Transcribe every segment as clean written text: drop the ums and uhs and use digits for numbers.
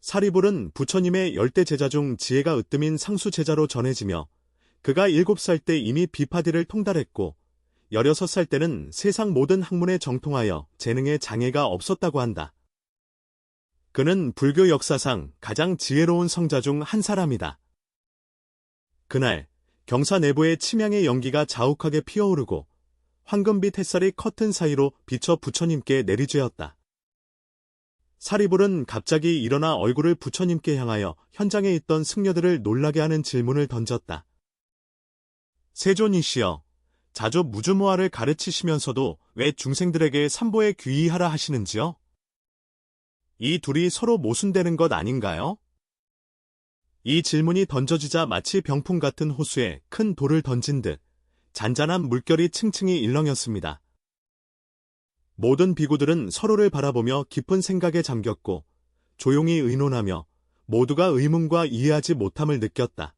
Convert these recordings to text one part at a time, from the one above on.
사리불은 부처님의 열대 제자 중 지혜가 으뜸인 상수 제자로 전해지며 그가 7살 때 이미 비파디를 통달했고 16살 때는 세상 모든 학문에 정통하여 재능에 장애가 없었다고 한다. 그는 불교 역사상 가장 지혜로운 성자 중 한 사람이다. 그날 경사 내부에 침향의 연기가 자욱하게 피어오르고 황금빛 햇살이 커튼 사이로 비쳐 부처님께 내리쬐었다. 사리불은 갑자기 일어나 얼굴을 부처님께 향하여 현장에 있던 승려들을 놀라게 하는 질문을 던졌다. 세존이시여, 자주 무주무화를 가르치시면서도 왜 중생들에게 삼보에 귀의하라 하시는지요? 이 둘이 서로 모순되는 것 아닌가요? 이 질문이 던져지자 마치 병풍 같은 호수에 큰 돌을 던진 듯 잔잔한 물결이 층층이 일렁였습니다. 모든 비구들은 서로를 바라보며 깊은 생각에 잠겼고 조용히 의논하며 모두가 의문과 이해하지 못함을 느꼈다.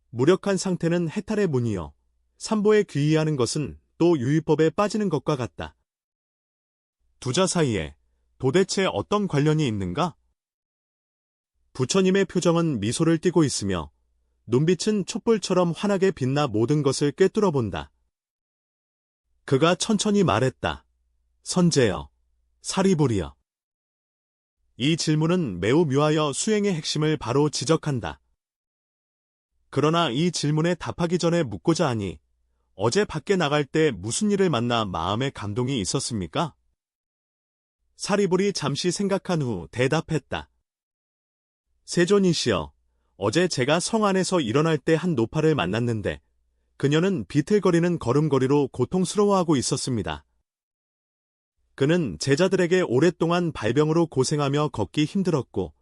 무력한 상태는 해탈의 문이요. 삼보에 귀의하는 것은 또 유의법에 빠지는 것과 같다. 두자 사이에 도대체 어떤 관련이 있는가? 부처님의 표정은 미소를 띠고 있으며 눈빛은 촛불처럼 환하게 빛나 모든 것을 꿰뚫어 본다. 그가 천천히 말했다. 선제여, 사리불이여. 이 질문은 매우 묘하여 수행의 핵심을 바로 지적한다. 그러나 이 질문에 답하기 전에 묻고자 하니 어제 밖에 나갈 때 무슨 일을 만나 마음에 감동이 있었습니까? 사리불이 잠시 생각한 후 대답했다. 세존이시여, 어제 제가 성 안에서 일어날 때 한 노파를 만났는데 그녀는 비틀거리는 걸음걸이로 고통스러워하고 있었습니다. 그는 제자들에게 오랫동안 발병으로 고생하며 걷기 힘들었고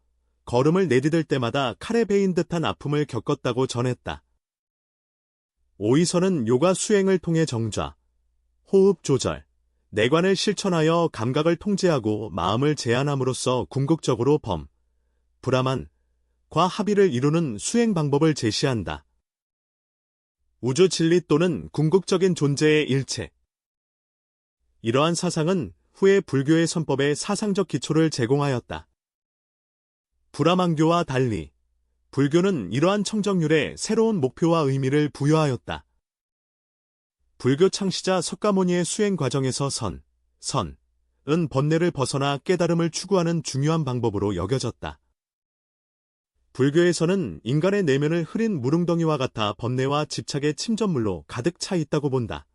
걸음을 내디딜 때마다 칼에 베인 듯한 아픔을 겪었다고 전했다. 오이선은 요가 수행을 통해 정좌, 호흡 조절, 내관을 실천하여 감각을 통제하고 마음을 제한함으로써 궁극적으로 브라만, 과 합의를 이루는 수행 방법을 제시한다. 우주 진리 또는 궁극적인 존재의 일체. 이러한 사상은 후에 불교의 선법에 사상적 기초를 제공하였다. 브라만교와 달리 불교는 이러한 청정률에 새로운 목표와 의미를 부여하였다. 불교 창시자 석가모니의 수행 과정에서 은 번뇌를 벗어나 깨달음을 추구하는 중요한 방법으로 여겨졌다. 불교에서는 인간의 내면을 흐린 물웅덩이와 같아 번뇌와 집착의 침전물로 가득 차 있다고 본다.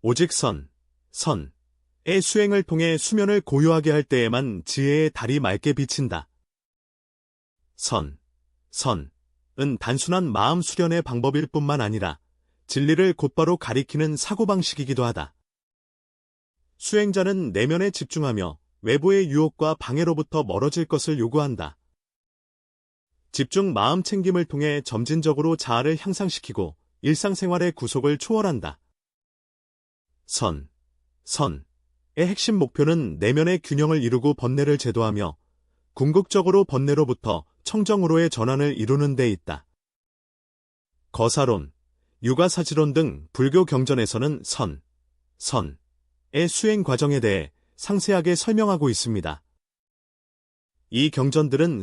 오직 의 수행을 통해 수면을 고요하게 할 때에만 지혜의 달이 맑게 비친다. 은 단순한 마음 수련의 방법일 뿐만 아니라 진리를 곧바로 가리키는 사고방식이기도 하다. 수행자는 내면에 집중하며 외부의 유혹과 방해로부터 멀어질 것을 요구한다. 집중 마음 챙김을 통해 점진적으로 자아를 향상시키고 일상생활의 구속을 초월한다. 선의 핵심 목표는 내면의 균형을 이루고 번뇌를 제도하며 궁극적으로 번뇌로부터 청정으로의 전환을 이루는 데 있다. 거사론, 유가사지론 등 불교 경전에서는 선의 수행 과정에 대해 상세하게 설명하고 있습니다. 이 경전들은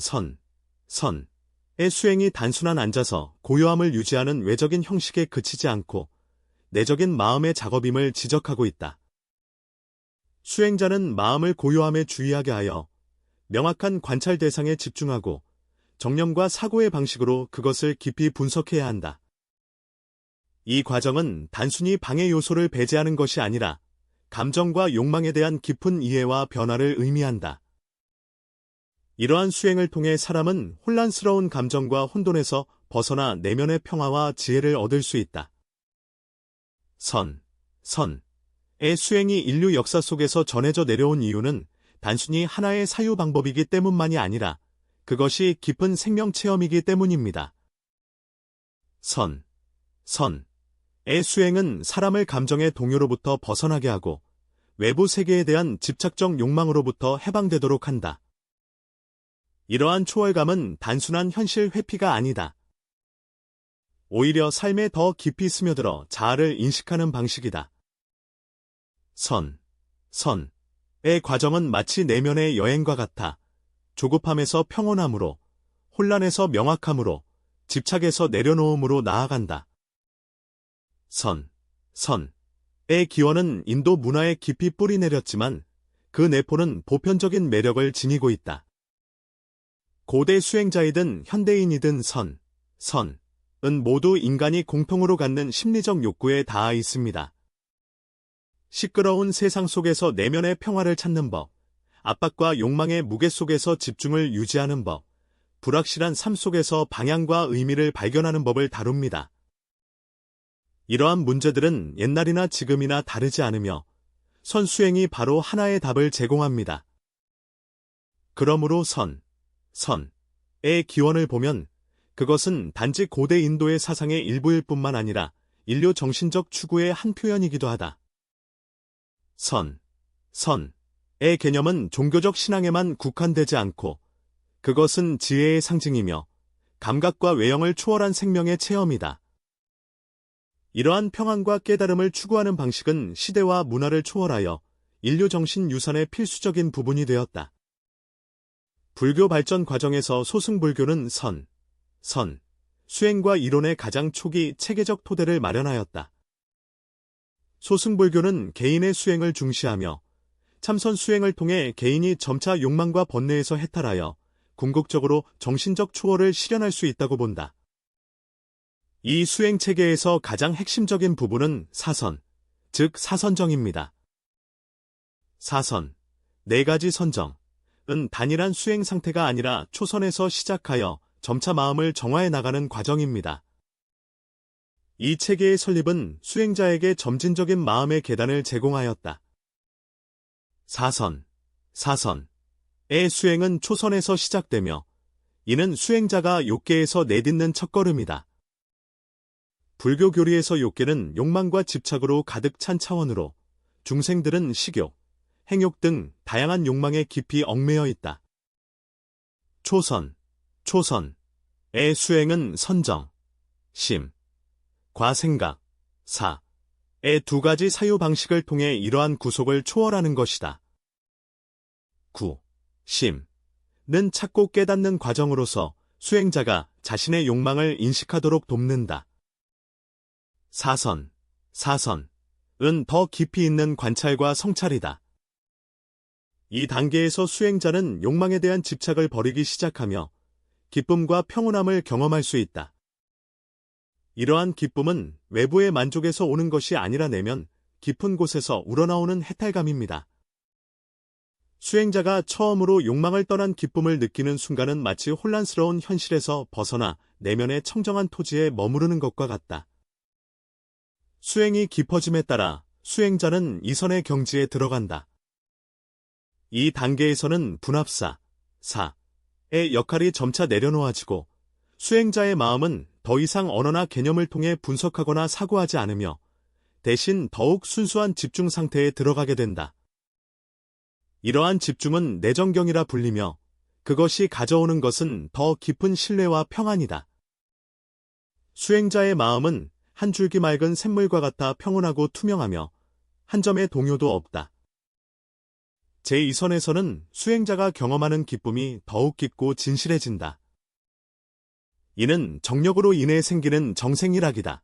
의 수행이 단순한 앉아서 고요함을 유지하는 외적인 형식에 그치지 않고 내적인 마음의 작업임을 지적하고 있다. 수행자는 마음을 고요함에 주의하게 하여 명확한 관찰 대상에 집중하고 정념과 사고의 방식으로 그것을 깊이 분석해야 한다. 이 과정은 단순히 방해 요소를 배제하는 것이 아니라 감정과 욕망에 대한 깊은 이해와 변화를 의미한다. 이러한 수행을 통해 사람은 혼란스러운 감정과 혼돈에서 벗어나 내면의 평화와 지혜를 얻을 수 있다. 의 수행이 인류 역사 속에서 전해져 내려온 이유는 단순히 하나의 사유 방법이기 때문만이 아니라 그것이 깊은 생명 체험이기 때문입니다. 의 수행은 사람을 감정의 동요로부터 벗어나게 하고 외부 세계에 대한 집착적 욕망으로부터 해방되도록 한다. 이러한 초월감은 단순한 현실 회피가 아니다. 오히려 삶에 더 깊이 스며들어 자아를 인식하는 방식이다. 선의 과정은 마치 내면의 여행과 같아 조급함에서 평온함으로, 혼란에서 명확함으로, 집착에서 내려놓음으로 나아간다. 선의 기원은 인도 문화에 깊이 뿌리 내렸지만 그 내포는 보편적인 매력을 지니고 있다. 고대 수행자이든 현대인이든 선은 모두 인간이 공통으로 갖는 심리적 욕구에 닿아 있습니다. 시끄러운 세상 속에서 내면의 평화를 찾는 법, 압박과 욕망의 무게 속에서 집중을 유지하는 법, 불확실한 삶 속에서 방향과 의미를 발견하는 법을 다룹니다. 이러한 문제들은 옛날이나 지금이나 다르지 않으며 선수행이 바로 하나의 답을 제공합니다. 그러므로 선의 기원을 보면 그것은 단지 고대 인도의 사상의 일부일 뿐만 아니라 인류 정신적 추구의 한 표현이기도 하다. 선의 개념은 종교적 신앙에만 국한되지 않고 그것은 지혜의 상징이며 감각과 외형을 초월한 생명의 체험이다. 이러한 평안과 깨달음을 추구하는 방식은 시대와 문화를 초월하여 인류 정신 유산의 필수적인 부분이 되었다. 불교 발전 과정에서 소승불교는 수행과 이론의 가장 초기 체계적 토대를 마련하였다. 소승불교는 개인의 수행을 중시하며 참선 수행을 통해 개인이 점차 욕망과 번뇌에서 해탈하여 궁극적으로 정신적 초월을 실현할 수 있다고 본다. 이 수행 체계에서 가장 핵심적인 부분은 즉 사선정입니다. 네 가지 선정은 단일한 수행 상태가 아니라 초선에서 시작하여 점차 마음을 정화해 나가는 과정입니다. 이 체계의 설립은 수행자에게 점진적인 마음의 계단을 제공하였다. 사선의 수행은 초선에서 시작되며 이는 수행자가 욕계에서 내딛는 첫걸음이다. 불교 교리에서 욕계는 욕망과 집착으로 가득 찬 차원으로 중생들은 식욕, 행욕 등 다양한 욕망에 깊이 얽매여 있다. 초선의 수행은 선정, 과 생각, 의 두 가지 사유 방식을 통해 이러한 구속을 초월하는 것이다. 는 찾고 깨닫는 과정으로서 수행자가 자신의 욕망을 인식하도록 돕는다. 사선은 더 깊이 있는 관찰과 성찰이다. 이 단계에서 수행자는 욕망에 대한 집착을 버리기 시작하며 기쁨과 평온함을 경험할 수 있다. 이러한 기쁨은 외부의 만족에서 오는 것이 아니라 내면 깊은 곳에서 우러나오는 해탈감입니다. 수행자가 처음으로 욕망을 떠난 기쁨을 느끼는 순간은 마치 혼란스러운 현실에서 벗어나 내면의 청정한 토지에 머무르는 것과 같다. 수행이 깊어짐에 따라 수행자는 이선의 경지에 들어간다. 이 단계에서는 분합사의 역할이 점차 내려놓아지고 수행자의 마음은 더 이상 언어나 개념을 통해 분석하거나 사고하지 않으며 대신 더욱 순수한 집중 상태에 들어가게 된다. 이러한 집중은 내정경이라 불리며 그것이 가져오는 것은 더 깊은 신뢰와 평안이다. 수행자의 마음은 한 줄기 맑은 샘물과 같아 평온하고 투명하며 한 점의 동요도 없다. 제2선에서는 수행자가 경험하는 기쁨이 더욱 깊고 진실해진다. 이는 정력으로 인해 생기는 정생이락이다.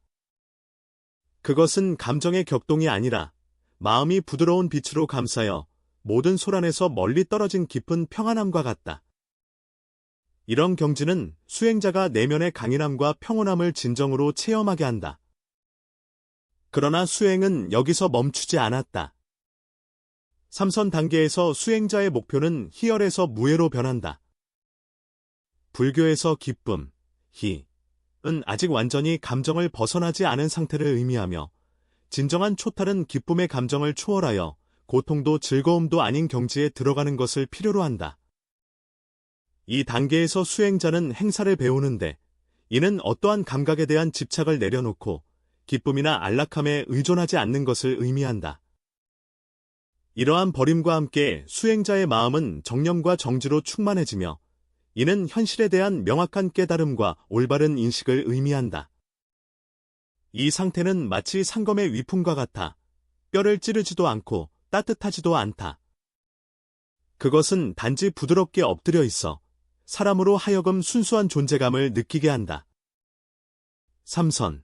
그것은 감정의 격동이 아니라 마음이 부드러운 빛으로 감싸여 모든 소란에서 멀리 떨어진 깊은 평안함과 같다. 이런 경지는 수행자가 내면의 강인함과 평온함을 진정으로 체험하게 한다. 그러나 수행은 여기서 멈추지 않았다. 3선 단계에서 수행자의 목표는 희열에서 무해로 변한다. 불교에서 기쁨, 희은 아직 완전히 감정을 벗어나지 않은 상태를 의미하며 진정한 초탈은 기쁨의 감정을 초월하여 고통도 즐거움도 아닌 경지에 들어가는 것을 필요로 한다. 이 단계에서 수행자는 행사를 배우는데 이는 어떠한 감각에 대한 집착을 내려놓고 기쁨이나 안락함에 의존하지 않는 것을 의미한다. 이러한 버림과 함께 수행자의 마음은 정념과 정지로 충만해지며 이는 현실에 대한 명확한 깨달음과 올바른 인식을 의미한다. 이 상태는 마치 상검의 위풍과 같아 뼈를 찌르지도 않고 따뜻하지도 않다. 그것은 단지 부드럽게 엎드려 있어 사람으로 하여금 순수한 존재감을 느끼게 한다. 3선.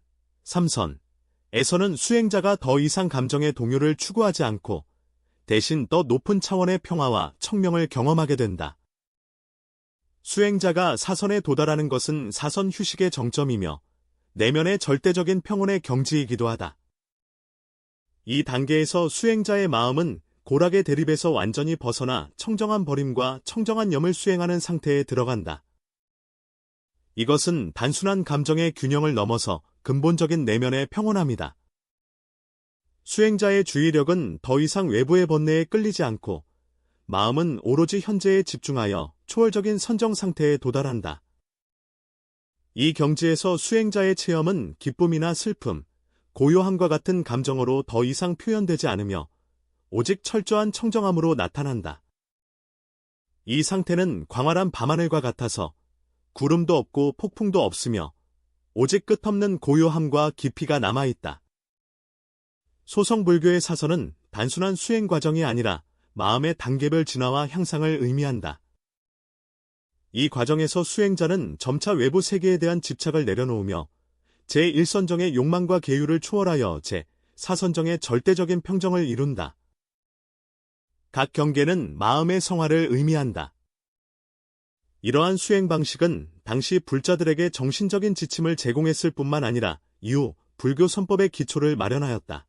에서는 수행자가 더 이상 감정의 동요를 추구하지 않고 대신 더 높은 차원의 평화와 청명을 경험하게 된다. 수행자가 사선에 도달하는 것은 사선 휴식의 정점이며 내면의 절대적인 평온의 경지이기도 하다. 이 단계에서 수행자의 마음은 고락의 대립에서 완전히 벗어나 청정한 버림과 청정한 염을 수행하는 상태에 들어간다. 이것은 단순한 감정의 균형을 넘어서 근본적인 내면의 평온함이다. 수행자의 주의력은 더 이상 외부의 번뇌에 끌리지 않고 마음은 오로지 현재에 집중하여 초월적인 선정 상태에 도달한다. 이 경지에서 수행자의 체험은 기쁨이나 슬픔, 고요함과 같은 감정으로 더 이상 표현되지 않으며 오직 철저한 청정함으로 나타난다. 이 상태는 광활한 밤하늘과 같아서 구름도 없고 폭풍도 없으며 오직 끝없는 고요함과 깊이가 남아있다. 소성불교의 사선은 단순한 수행 과정이 아니라 마음의 단계별 진화와 향상을 의미한다. 이 과정에서 수행자는 점차 외부 세계에 대한 집착을 내려놓으며 제1선정의 욕망과 계율을 초월하여 제4선정의 절대적인 평정을 이룬다. 각 경계는 마음의 성화를 의미한다. 이러한 수행 방식은 당시 불자들에게 정신적인 지침을 제공했을 뿐만 아니라 이후 불교 선법의 기초를 마련하였다.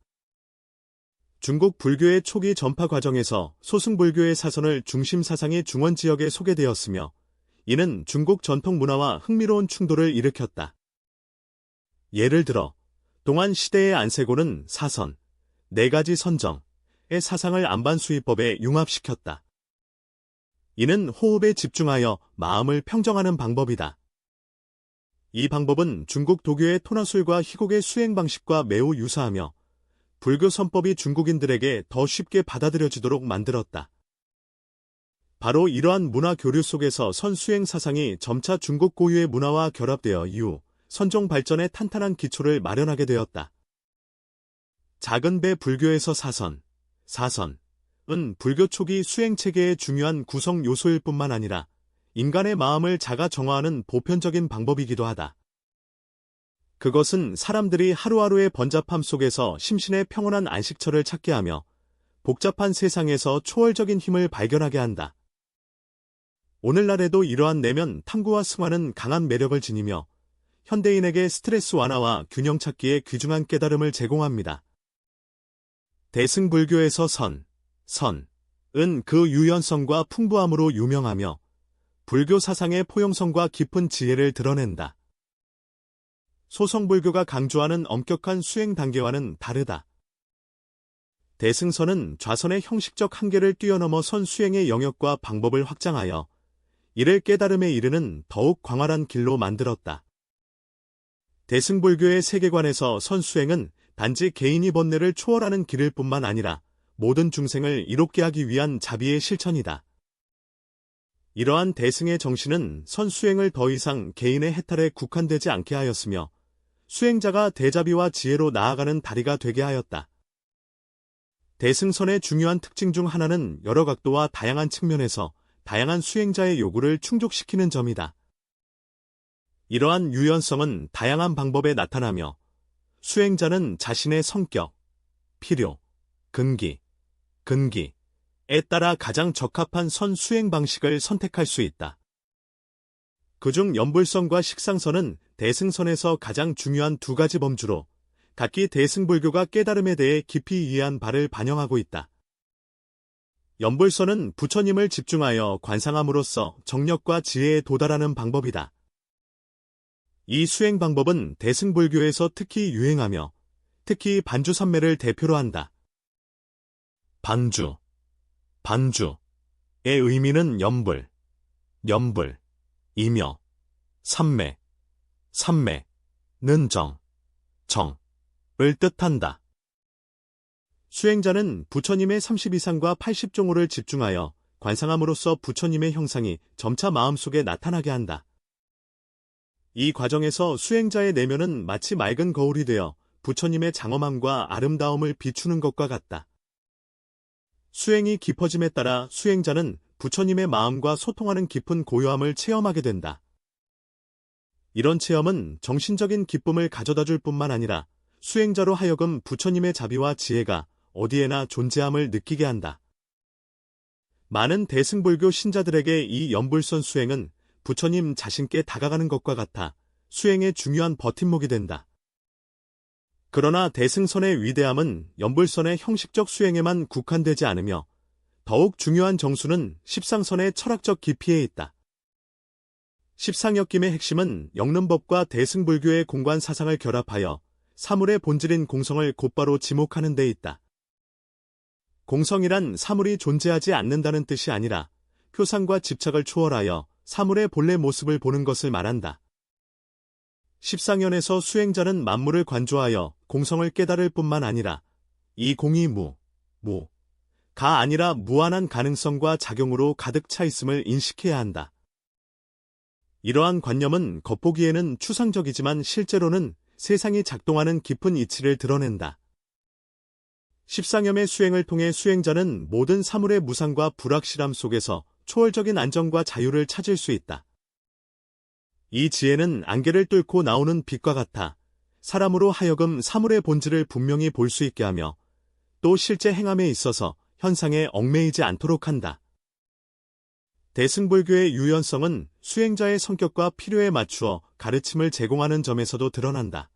중국 불교의 초기 전파 과정에서 소승불교의 사선을 중심 사상이 중원 지역에 소개되었으며 이는 중국 전통 문화와 흥미로운 충돌을 일으켰다. 예를 들어 동안 시대의 안세고는 사선, 4가지 선정의 사상을 안반수의법에 융합시켰다. 이는 호흡에 집중하여 마음을 평정하는 방법이다. 이 방법은 중국 도교의 토나술과 희곡의 수행 방식과 매우 유사하며 불교 선법이 중국인들에게 더 쉽게 받아들여지도록 만들었다. 바로 이러한 문화 교류 속에서 선수행 사상이 점차 중국 고유의 문화와 결합되어 이후 선종 발전의 탄탄한 기초를 마련하게 되었다. 작은 배 불교에서 사선은 불교 초기 수행체계의 중요한 구성 요소일 뿐만 아니라 인간의 마음을 자가 정화하는 보편적인 방법이기도 하다. 그것은 사람들이 하루하루의 번잡함 속에서 심신의 평온한 안식처를 찾게 하며 복잡한 세상에서 초월적인 힘을 발견하게 한다. 오늘날에도 이러한 내면 탐구와 승화는 강한 매력을 지니며 현대인에게 스트레스 완화와 균형 찾기에 귀중한 깨달음을 제공합니다. 대승불교에서 선은 그 유연성과 풍부함으로 유명하며 불교 사상의 포용성과 깊은 지혜를 드러낸다. 소성불교가 강조하는 엄격한 수행 단계와는 다르다. 대승선은 좌선의 형식적 한계를 뛰어넘어 선수행의 영역과 방법을 확장하여 이를 깨달음에 이르는 더욱 광활한 길로 만들었다. 대승불교의 세계관에서 선수행은 단지 개인이 번뇌를 초월하는 길일 뿐만 아니라 모든 중생을 이롭게 하기 위한 자비의 실천이다. 이러한 대승의 정신은 선수행을 더 이상 개인의 해탈에 국한되지 않게 하였으며 수행자가 대자비와 지혜로 나아가는 다리가 되게 하였다. 대승선의 중요한 특징 중 하나는 여러 각도와 다양한 측면에서 다양한 수행자의 요구를 충족시키는 점이다. 이러한 유연성은 다양한 방법에 나타나며 수행자는 자신의 성격, 필요, 근기에 따라 가장 적합한 선 수행 방식을 선택할 수 있다. 그중 연불선과 식상선은 대승선에서 가장 중요한 2가지 범주로 각기 대승불교가 깨달음에 대해 깊이 이해한 바를 반영하고 있다. 연불선은 부처님을 집중하여 관상함으로써 정력과 지혜에 도달하는 방법이다. 이 수행 방법은 대승불교에서 특히 유행하며 특히 반주삼매를 대표로 한다. 반주의 의미는 연불이며 삼매는 정을 뜻한다. 수행자는 부처님의 32상과 80종호를 집중하여 관상함으로써 부처님의 형상이 점차 마음속에 나타나게 한다. 이 과정에서 수행자의 내면은 마치 맑은 거울이 되어 부처님의 장엄함과 아름다움을 비추는 것과 같다. 수행이 깊어짐에 따라 수행자는 부처님의 마음과 소통하는 깊은 고요함을 체험하게 된다. 이런 체험은 정신적인 기쁨을 가져다 줄 뿐만 아니라 수행자로 하여금 부처님의 자비와 지혜가 어디에나 존재함을 느끼게 한다. 많은 대승불교 신자들에게 이 연불선 수행은 부처님 자신께 다가가는 것과 같아 수행의 중요한 버팀목이 된다. 그러나 대승선의 위대함은 연불선의 형식적 수행에만 국한되지 않으며 더욱 중요한 정수는 십상선의 철학적 깊이에 있다. 십상역김의 핵심은 영른법과 대승불교의 공관 사상을 결합하여 사물의 본질인 공성을 곧바로 지목하는 데 있다. 공성이란 사물이 존재하지 않는다는 뜻이 아니라 표상과 집착을 초월하여 사물의 본래 모습을 보는 것을 말한다. 십상연에서 수행자는 만물을 관조하여 공성을 깨달을 뿐만 아니라 이 공이 가 아니라 무한한 가능성과 작용으로 가득 차 있음을 인식해야 한다. 이러한 관념은 겉보기에는 추상적이지만 실제로는 세상이 작동하는 깊은 이치를 드러낸다. 십상염의 수행을 통해 수행자는 모든 사물의 무상과 불확실함 속에서 초월적인 안정과 자유를 찾을 수 있다. 이 지혜는 안개를 뚫고 나오는 빛과 같아 사람으로 하여금 사물의 본질을 분명히 볼 수 있게 하며 또 실제 행함에 있어서 현상에 얽매이지 않도록 한다. 대승불교의 유연성은 수행자의 성격과 필요에 맞추어 가르침을 제공하는 점에서도 드러난다.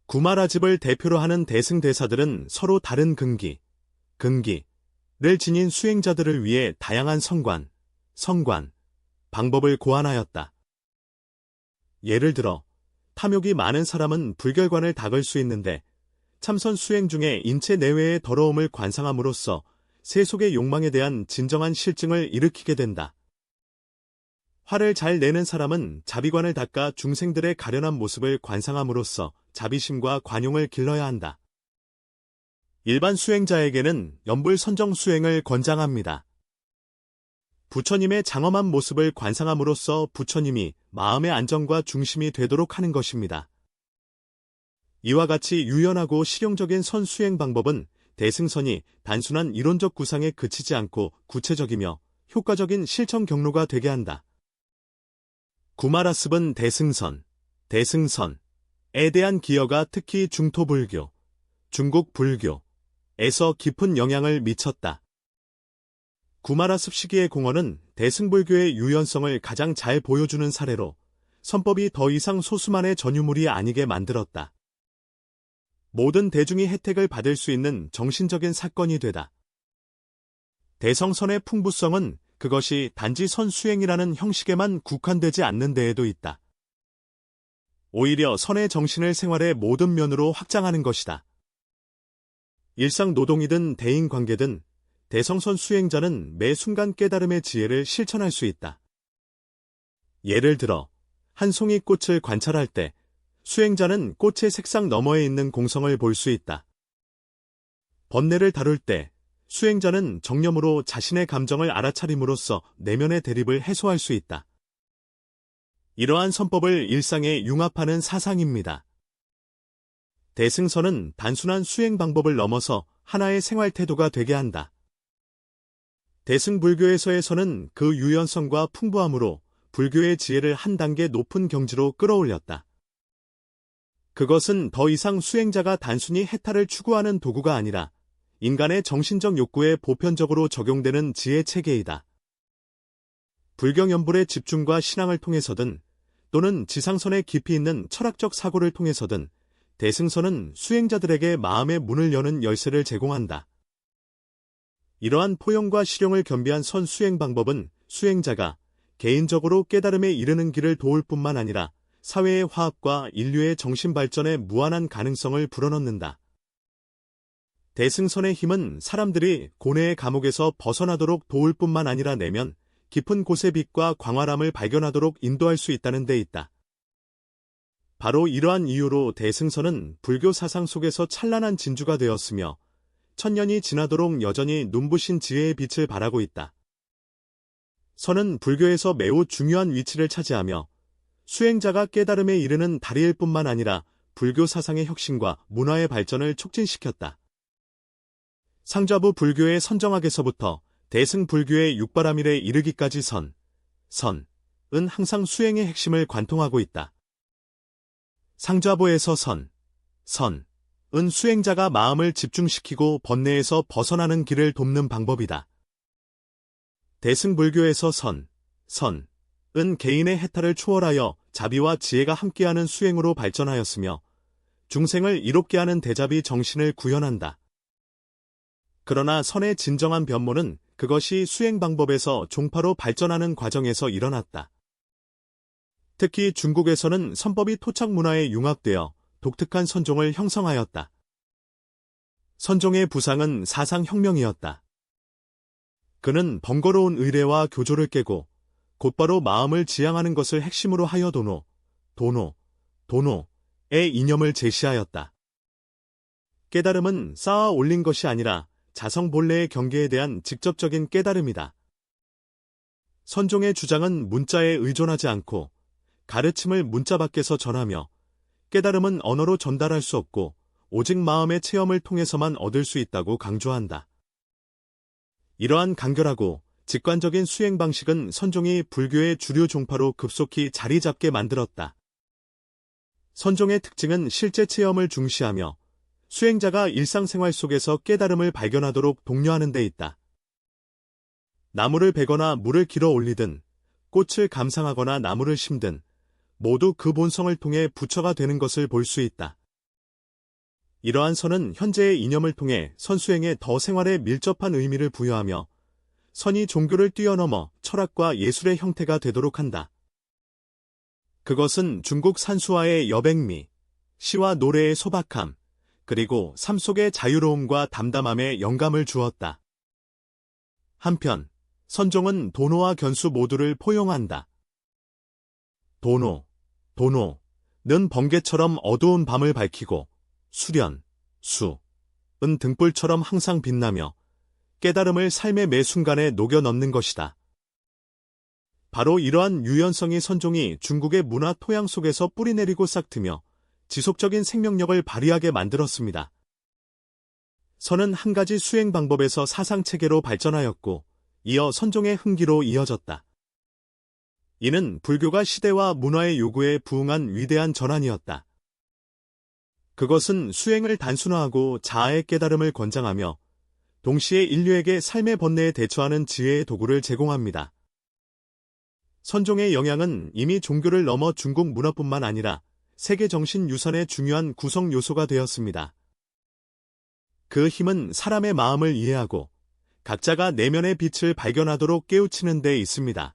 구마라집을 대표로 하는 대승대사들은 서로 다른 근기를 지닌 수행자들을 위해 다양한 성관, 방법을 고안하였다. 예를 들어 탐욕이 많은 사람은 불결관을 닦을 수 있는데 참선 수행 중에 인체 내외의 더러움을 관상함으로써 세속의 욕망에 대한 진정한 실증을 일으키게 된다. 화를 잘 내는 사람은 자비관을 닦아 중생들의 가련한 모습을 관상함으로써 자비심과 관용을 길러야 한다. 일반 수행자에게는 연불선정 수행을 권장합니다. 부처님의 장엄한 모습을 관상함으로써 부처님이 마음의 안정과 중심이 되도록 하는 것입니다. 이와 같이 유연하고 실용적인 선수행 방법은 대승선이 단순한 이론적 구상에 그치지 않고 구체적이며 효과적인 실천 경로가 되게 한다. 구마라습은 대승선에 대한 기여가 특히 중토불교, 중국 불교에서 깊은 영향을 미쳤다. 구마라습 시기의 공헌은 대승불교의 유연성을 가장 잘 보여주는 사례로 선법이 더 이상 소수만의 전유물이 아니게 만들었다. 모든 대중이 혜택을 받을 수 있는 정신적인 사건이 되다. 대성선의 풍부성은 그것이 단지 선수행이라는 형식에만 국한되지 않는 데에도 있다. 오히려 선의 정신을 생활의 모든 면으로 확장하는 것이다. 일상 노동이든 대인관계든 대성선 수행자는 매 순간 깨달음의 지혜를 실천할 수 있다. 예를 들어 한 송이 꽃을 관찰할 때 수행자는 꽃의 색상 너머에 있는 공성을 볼 수 있다. 번뇌를 다룰 때 수행자는 정념으로 자신의 감정을 알아차림으로써 내면의 대립을 해소할 수 있다. 이러한 선법을 일상에 융합하는 사상입니다. 대승선은 단순한 수행 방법을 넘어서 하나의 생활 태도가 되게 한다. 대승불교에서에서는 그 유연성과 풍부함으로 불교의 지혜를 한 단계 높은 경지로 끌어올렸다. 그것은 더 이상 수행자가 단순히 해탈을 추구하는 도구가 아니라 인간의 정신적 욕구에 보편적으로 적용되는 지혜 체계이다. 불경연불의 집중과 신앙을 통해서든 또는 지상선에 깊이 있는 철학적 사고를 통해서든 대승선은 수행자들에게 마음의 문을 여는 열쇠를 제공한다. 이러한 포용과 실용을 겸비한 선 수행 방법은 수행자가 개인적으로 깨달음에 이르는 길을 도울 뿐만 아니라 사회의 화합과 인류의 정신 발전에 무한한 가능성을 불어넣는다. 대승선의 힘은 사람들이 고뇌의 감옥에서 벗어나도록 도울 뿐만 아니라 내면 깊은 곳의 빛과 광활함을 발견하도록 인도할 수 있다는 데 있다. 바로 이러한 이유로 대승선은 불교 사상 속에서 찬란한 진주가 되었으며 천년이 지나도록 여전히 눈부신 지혜의 빛을 발하고 있다. 선은 불교에서 매우 중요한 위치를 차지하며 수행자가 깨달음에 이르는 다리일 뿐만 아니라 불교 사상의 혁신과 문화의 발전을 촉진시켰다. 상좌부 불교의 선정학에서부터 대승불교의 육바라밀에 이르기까지 선은 항상 수행의 핵심을 관통하고 있다. 상좌보에서 선은 수행자가 마음을 집중시키고 번뇌에서 벗어나는 길을 돕는 방법이다. 대승불교에서 선은 개인의 해탈을 초월하여 자비와 지혜가 함께하는 수행으로 발전하였으며 중생을 이롭게 하는 대자비 정신을 구현한다. 그러나 선의 진정한 변모는 그것이 수행 방법에서 종파로 발전하는 과정에서 일어났다. 특히 중국에서는 선법이 토착 문화에 융합되어 독특한 선종을 형성하였다. 선종의 부상은 사상혁명이었다. 그는 번거로운 의례와 교조를 깨고 곧바로 마음을 지향하는 것을 핵심으로 하여 도노의 이념을 제시하였다. 깨달음은 쌓아 올린 것이 아니라 자성 본래의 경계에 대한 직접적인 깨달음이다. 선종의 주장은 문자에 의존하지 않고 가르침을 문자 밖에서 전하며 깨달음은 언어로 전달할 수 없고 오직 마음의 체험을 통해서만 얻을 수 있다고 강조한다. 이러한 간결하고 직관적인 수행 방식은 선종이 불교의 주류 종파로 급속히 자리 잡게 만들었다. 선종의 특징은 실제 체험을 중시하며 수행자가 일상생활 속에서 깨달음을 발견하도록 독려하는 데 있다. 나무를 베거나 물을 길어 올리든 꽃을 감상하거나 나무를 심든 모두 그 본성을 통해 부처가 되는 것을 볼 수 있다. 이러한 선은 현재의 이념을 통해 선수행에 더 생활에 밀접한 의미를 부여하며 선이 종교를 뛰어넘어 철학과 예술의 형태가 되도록 한다. 그것은 중국 산수화의 여백미, 시와 노래의 소박함, 그리고 삶 속의 자유로움과 담담함에 영감을 주었다. 한편, 선종은 도노와 견수 모두를 포용한다. 도노는 번개처럼 어두운 밤을 밝히고 수은 등불처럼 항상 빛나며 깨달음을 삶의 매 순간에 녹여 넣는 것이다. 바로 이러한 유연성이 선종이 중국의 문화 토양 속에서 뿌리내리고 싹트며 지속적인 생명력을 발휘하게 만들었습니다. 선은 한 가지 수행 방법에서 사상체계로 발전하였고 이어 선종의 흥기로 이어졌다. 이는 불교가 시대와 문화의 요구에 부응한 위대한 전환이었다. 그것은 수행을 단순화하고 자아의 깨달음을 권장하며 동시에 인류에게 삶의 번뇌에 대처하는 지혜의 도구를 제공합니다. 선종의 영향은 이미 종교를 넘어 중국 문화뿐만 아니라 세계 정신 유산의 중요한 구성 요소가 되었습니다. 그 힘은 사람의 마음을 이해하고 각자가 내면의 빛을 발견하도록 깨우치는 데 있습니다.